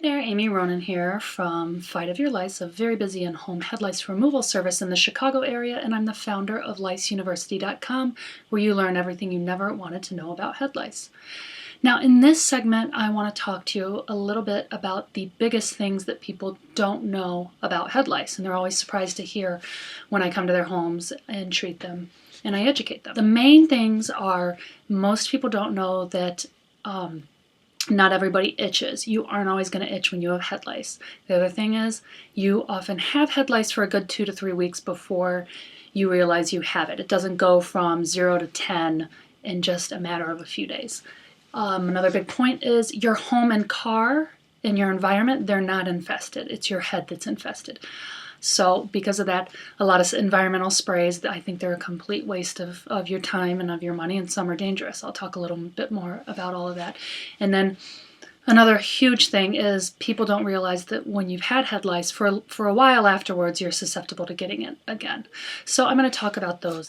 there, Amy Ronan here from Fight of Your Lice, a very busy and home head lice removal service in the Chicago area, and I'm the founder of liceuniversity.com, where you learn everything you never wanted to know about head lice. Now, in this segment, I want to talk to you a little bit about the biggest things that people don't know about head lice, and they're always surprised to hear when I come to their homes and treat them and I educate them. The main things are most people don't know that not everybody itches. You aren't always going to itch when you have head lice. The other thing is you often have head lice for a good 2 to 3 weeks before you realize you have it. It doesn't go from 0 to 10 in just a matter of a few days. Another big point is your home and car and your environment, they're not infested. It's your head that's infested. So because of that, a lot of environmental sprays, I think they're a complete waste of your time and of your money, and some are dangerous. I'll talk a little bit more about all of that. And then another huge thing is people don't realize that when you've had head lice, for a while afterwards, you're susceptible to getting it again. So I'm going to talk about those.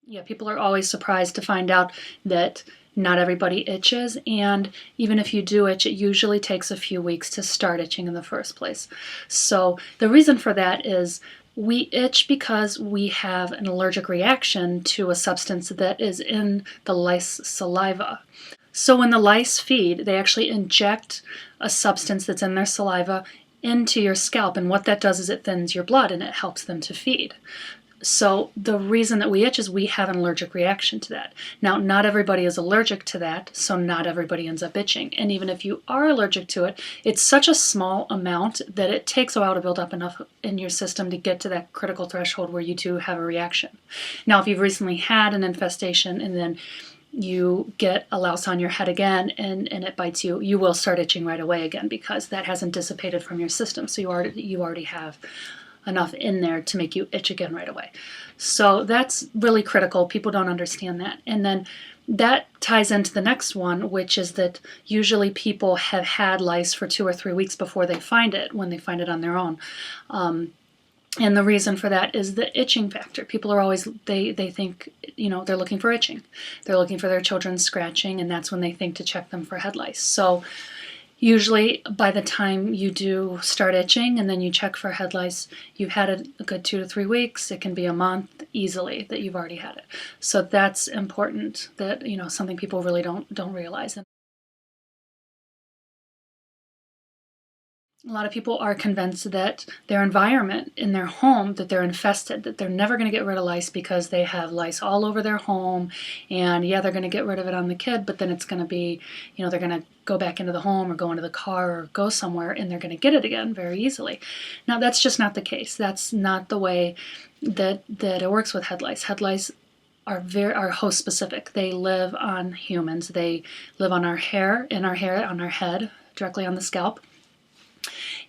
Yeah, people are always surprised to find out that not everybody itches, and even if you do itch, it usually takes a few weeks to start itching in the first place. So the reason for that is we itch because we have an allergic reaction to a substance that is in the lice saliva. So when the lice feed, they actually inject a substance that's in their saliva into your scalp, and what that does is it thins your blood and it helps them to feed. So the reason that we itch is we have an allergic reaction to that. Now, not everybody is allergic to that, so not everybody ends up itching. And even if you are allergic to it, it's such a small amount that it takes a while to build up enough in your system to get to that critical threshold where you do have a reaction. Now, if you've recently had an infestation and then you get a louse on your head again and it bites you, you will start itching right away again because that hasn't dissipated from your system. So you already have enough in there to make you itch again right away. So that's really critical. People don't understand that. And then that ties into the next one, which is that usually people have had lice for 2 or 3 weeks before they find it, when they find it on their own. And the reason for that is the itching factor. People are always, they think, they're looking for itching. They're looking for their children scratching, and that's when they think to check them for head lice. So usually by the time you do start itching and then you check for head lice, you've had it a good 2 to 3 weeks. It can be a month easily that you've already had it. So that's important, that something people really don't realize. A lot of people are convinced that their environment in their home, that they're infested, that they're never going to get rid of lice because they have lice all over their home, and yeah, they're going to get rid of it on the kid, but then it's going to be, they're going to go back into the home or go into the car or go somewhere and they're going to get it again very easily. Now, that's just not the case. That's not the way that it works with head lice. Head lice are host specific. They live on humans. They live on our hair, on our head, directly on the scalp.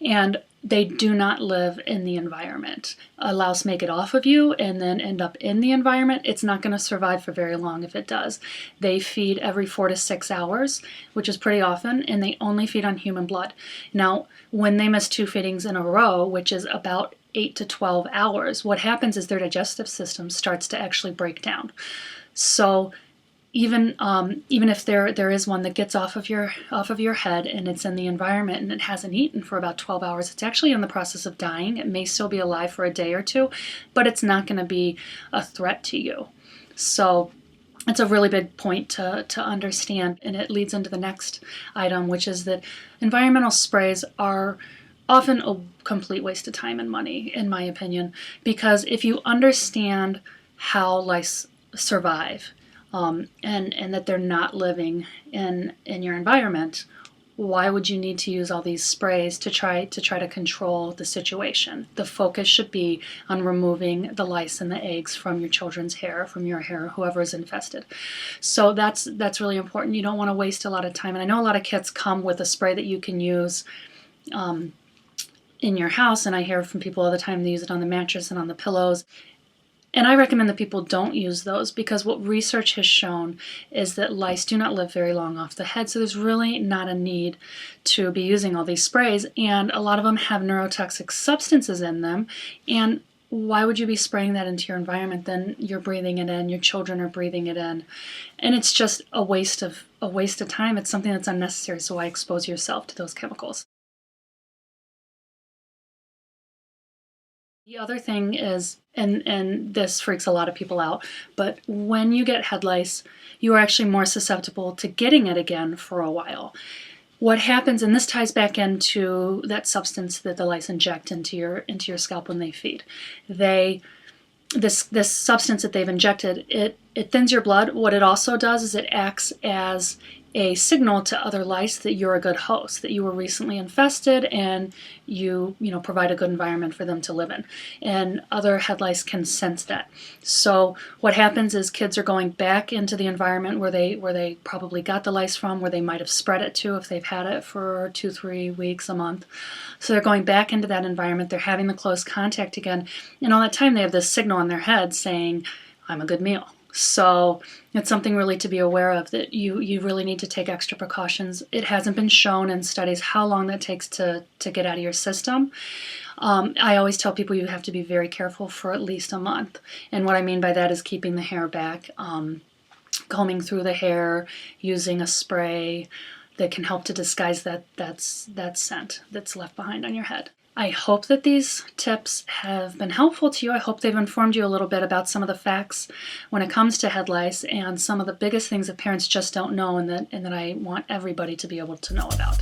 And they do not live in the environment. A louse may get off of you and then end up in the environment. It's not going to survive for very long if it does. They feed every 4 to 6 hours, which is pretty often, and they only feed on human blood. Now, when they miss 2 feedings in a row, which is about 8 to 12 hours, what happens is their digestive system starts to actually break down. So even if there is one that gets off of your head and it's in the environment and it hasn't eaten for about 12 hours, it's actually in the process of dying. It may still be alive for a day or two, but it's not going to be a threat to you. So it's a really big point to understand, and it leads into the next item, which is that environmental sprays are often a complete waste of time and money, in my opinion, because if you understand how lice survive, and that they're not living in your environment, why would you need to use all these sprays to try to control the situation? The focus should be on removing the lice and the eggs from your children's hair, from your hair, whoever is infested. So that's really important. You don't want to waste a lot of time. And I know a lot of kits come with a spray that you can use in your house, and I hear from people all the time they use it on the mattress and on the pillows. And I recommend that people don't use those because what research has shown is that lice do not live very long off the head, so there's really not a need to be using all these sprays, and a lot of them have neurotoxic substances in them, and why would you be spraying that into your environment? Then you're breathing it in, your children are breathing it in, and it's just a waste of time. It's something that's unnecessary, so why expose yourself to those chemicals? The other thing is, and this freaks a lot of people out, but when you get head lice, you are actually more susceptible to getting it again for a while. What happens, and this ties back into that substance that the lice inject into your scalp when they feed. This substance that they've injected, it thins your blood. What it also does is it acts as a signal to other lice that you're a good host, that you were recently infested, and you provide a good environment for them to live in. And other head lice can sense that. So what happens is kids are going back into the environment where they probably got the lice from, where they might have spread it to if they've had it for 2-3 weeks, a month. So they're going back into that environment. They're having the close contact again, and all that time they have this signal in their head saying, "I'm a good meal." So it's something really to be aware of, that you really need to take extra precautions. It hasn't been shown in studies how long that takes to get out of your system. I always tell people you have to be very careful for at least a month. And what I mean by that is keeping the hair back, combing through the hair, using a spray that can help to disguise that scent that's left behind on your head. I hope that these tips have been helpful to you. I hope they've informed you a little bit about some of the facts when it comes to head lice and some of the biggest things that parents just don't know, and that I want everybody to be able to know about.